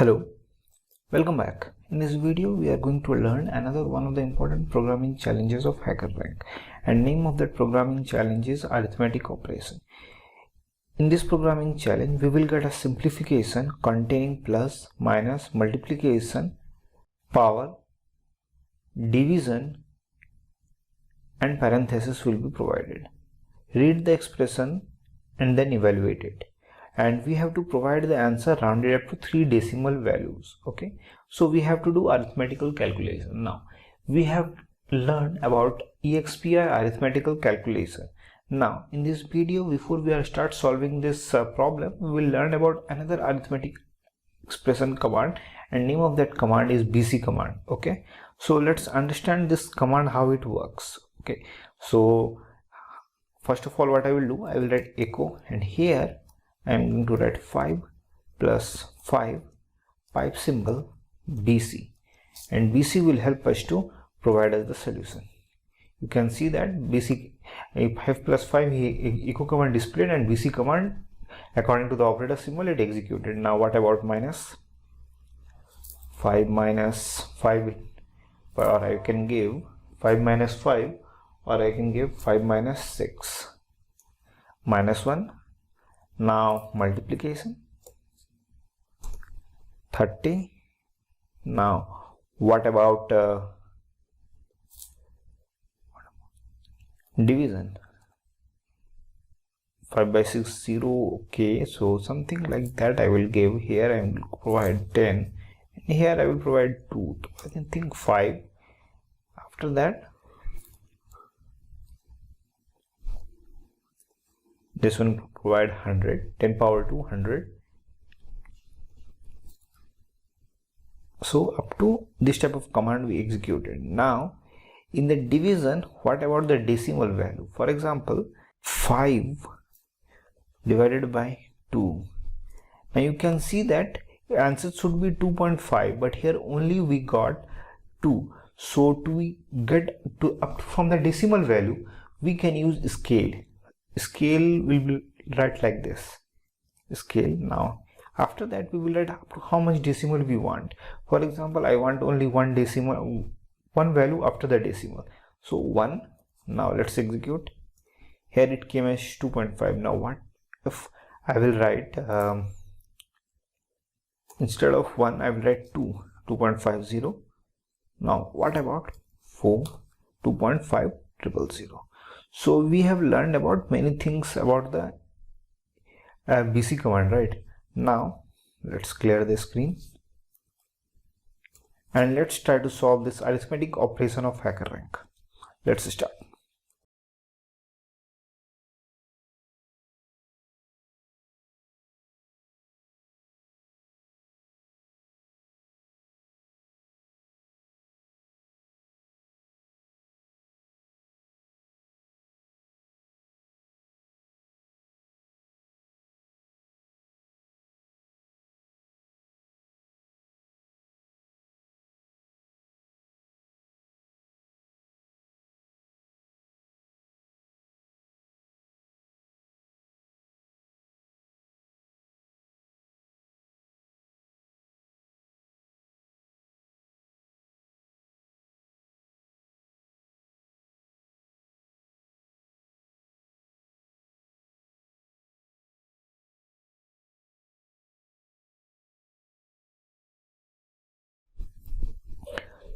Hello, welcome back. In this video we are going to learn another one of the important programming challenges of Hackerrank, and name of that programming challenge is Arithmetic Operation. In this programming challenge we will get a simplification containing plus, minus, multiplication, power, division and parenthesis will be provided. Read the expression and then evaluate it. And we have to provide the answer rounded up to 3 decimal values. Okay, so we have to do arithmetical calculation. Now we have learned about EXPI arithmetical calculation. Now in this video, before we start solving this problem, we will learn about another arithmetic expression command, and name of that command is BC command. Okay, so let's understand this command, how it works. Okay, so first of all, what I will do, I will write echo, and here I am going to write 5 plus 5 pipe symbol BC, and BC will help us to provide us the solution. You can see that BC 5 plus 5 echo command displayed, and BC command according to the operator symbol it executed. Now what about minus? 5 minus 5, or I can give 5 minus 5, or I can give 5 minus 6 minus 1. Now multiplication 30. Now what about division? 5 by 6 0. Okay, so something like that I will give. Here I will provide 10, and here I will provide 2. I can think 5. After that this one provide 100, 10 power 2, 100. So up to this type of command we executed. Now in the division, what about the decimal value? For example, 5 divided by 2. Now you can see that answer should be 2.5, but here only we got 2. So to get to up from the decimal value, we can use scale. Scale will be write like this, scale. Now after that we will write up to how much decimal we want. For example, I want only one value after the decimal, so 1. Now let's execute. Here it came as 2.5. Now what if I will write instead of 1 I will write 2.50. Now what about 4, 2.5000. So we have learned about many things about the BC command, right? Now let's clear the screen and let's try to solve this arithmetic operation of Hackerrank. Let's start.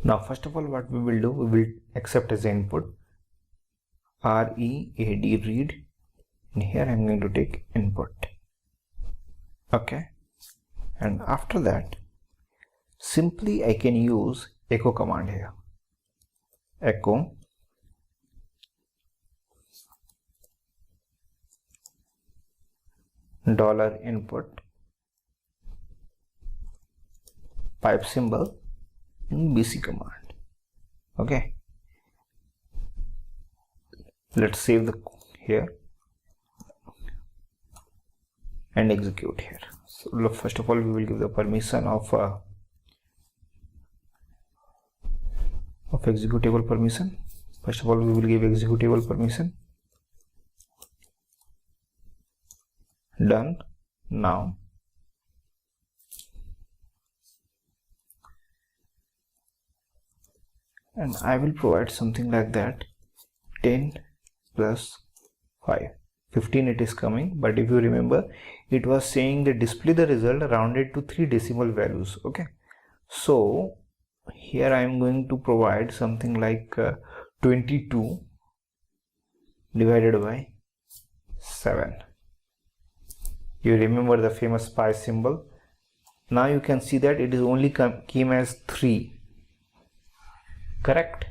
Now first of all, what we will do, we will accept as input read, read, and here I'm going to take input. Okay, and after that simply I can use echo command here. Echo $input pipe symbol in BC command. Okay, let's save the here and execute here. So first of all we will give the permission of executable permission. First of all we will give executable permission. Done. Now and I will provide something like that. 10 plus 5, 15 it is coming, but if you remember, it was saying that display the result rounded to 3 decimal values. Okay, so here I am going to provide something like 22 divided by 7. You remember the famous pi symbol. Now you can see that it is only came as 3. Correct?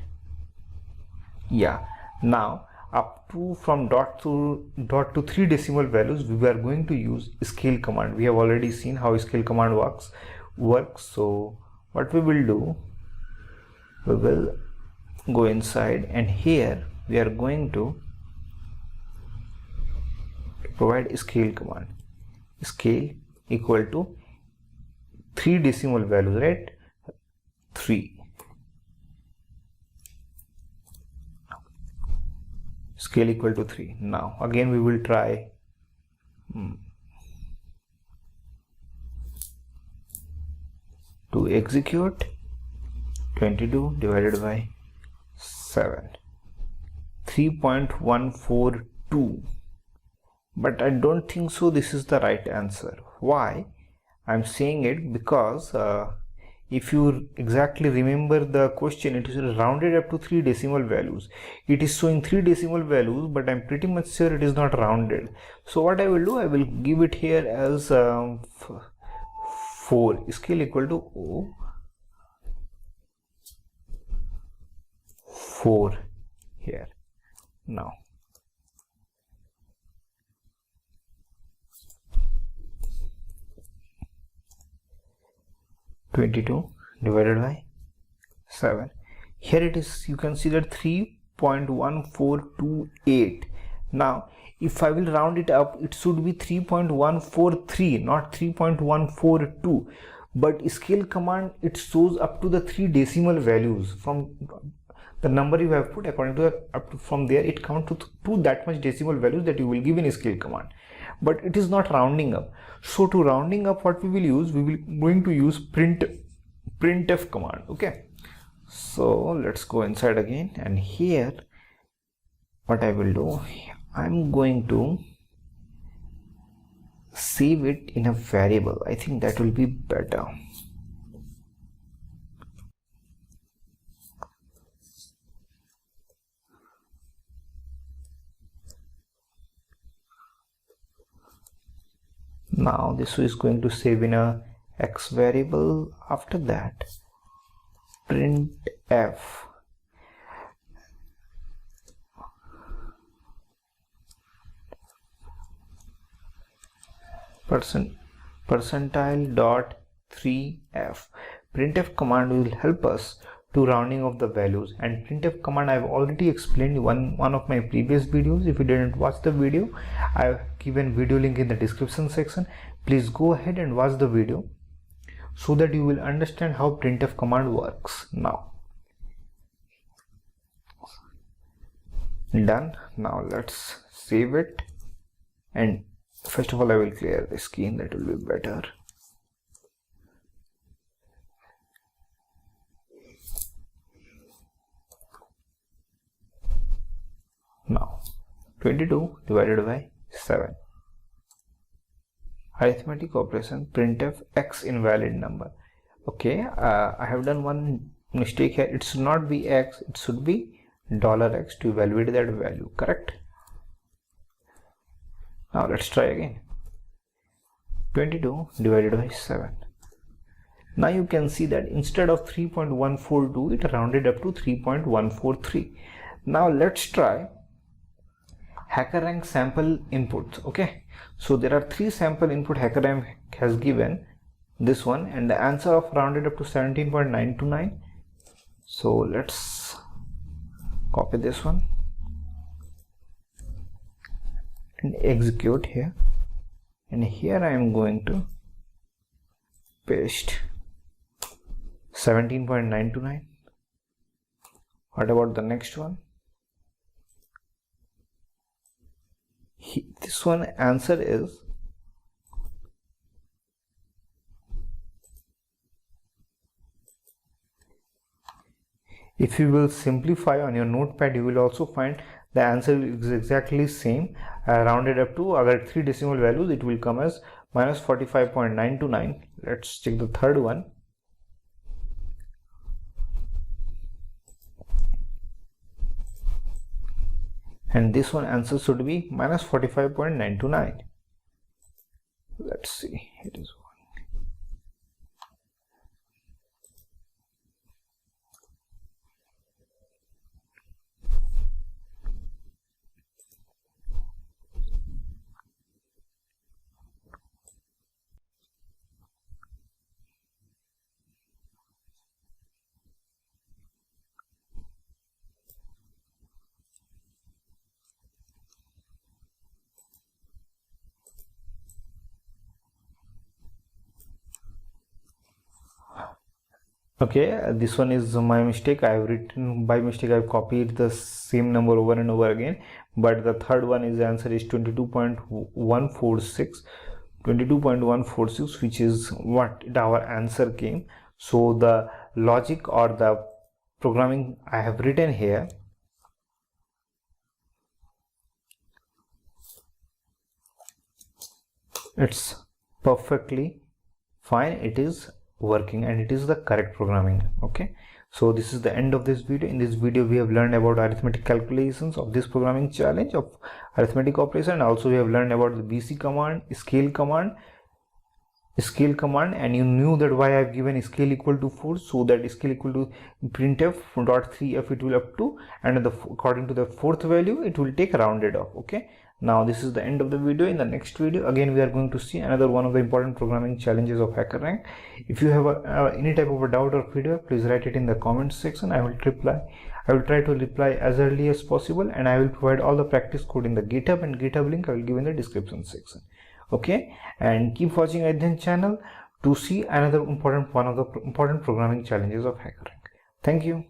Yeah. Now up to from dot to 3 decimal values, we are going to use scale command. We have already seen how scale command works. So what we will do, we will go inside, and here we are going to provide scale command. Scale equal to 3 decimal values, right? 3. Scale equal to 3. Now again we will try to execute. 22 divided by 7, 3.142, but I don't think so this is the right answer. Why I'm saying it? Because if you exactly remember the question, it is rounded up to 3 decimal values. It is showing 3 decimal values, but I'm pretty much sure it is not rounded. So what I will do, I will give it here as 4. Scale equal to 4 here. Now (22) divided by 7. Here it is, you can see that 3.1428. Now if I will round it up, it should be 3.143, not 3.142. But scale command, it shows up to the 3 decimal values. From the number you have put, according to from there it counts to that much decimal values that you will give in scale command, but it is not rounding up. So to rounding up, what we will use, we will going to use printf command. Okay, so let's go inside again, and here what I will do, I'm going to save it in a variable. I think that will be better. Now this is going to save in a x variable. After that, printf percentile dot 3f. Printf command will help us to rounding of the values, and printf command I have already explained in one of my previous videos. If you didn't watch the video, I have given video link in the description section. Please go ahead and watch the video so that you will understand how printf command works. Now done. Now let's save it, and first of all I will clear the screen, that will be better. Now 22 divided by 7. Arithmetic operation, printf x invalid number. Okay, I have done one mistake here. It should not be x, it should be $x to evaluate that value. Correct? Now let's try again. 22 divided by 7. Now you can see that instead of 3.142, it rounded up to 3.143. Now let's try Hackerrank sample inputs. Okay, so there are 3 sample input Hackerrank has given, this one, and the answer of rounded up to 17.929. So let's copy this one and execute here, and here I am going to paste 17.929. What about the next one? This one answer is If you will simplify on your notepad, you will also find the answer is exactly same, rounded up to agar 3 decimal values, it will come as minus 45.929. Let's check the third one. And this one answer should be minus 45.929. Let's see, it is okay. This one is my mistake. I have written by mistake, I have copied the same number over and over again, but the third one is the answer is 22.146, which is what our answer came. So the logic or the programming I have written here, it's perfectly fine, it is working and it is the correct programming. Okay, so this is the end of this video. In this video we have learned about arithmetic calculations of this programming challenge of arithmetic operation, and also we have learned about the BC command, scale command, and you knew that why I have given scale equal to 4, so that scale equal to printf dot 3f it will up to, and according to the fourth value it will take rounded off. Okay, now this is the end of the video. In the next video again we are going to see another one of the important programming challenges of Hackerrank. If you have any type of a doubt or feedback, please write it in the comments section. I will try to reply as early as possible, and I will provide all the practice code in the GitHub, and GitHub link I will give in the description section. Okay, and keep watching ADHYAN channel to see another important programming challenges of Hackerrank. Thank you.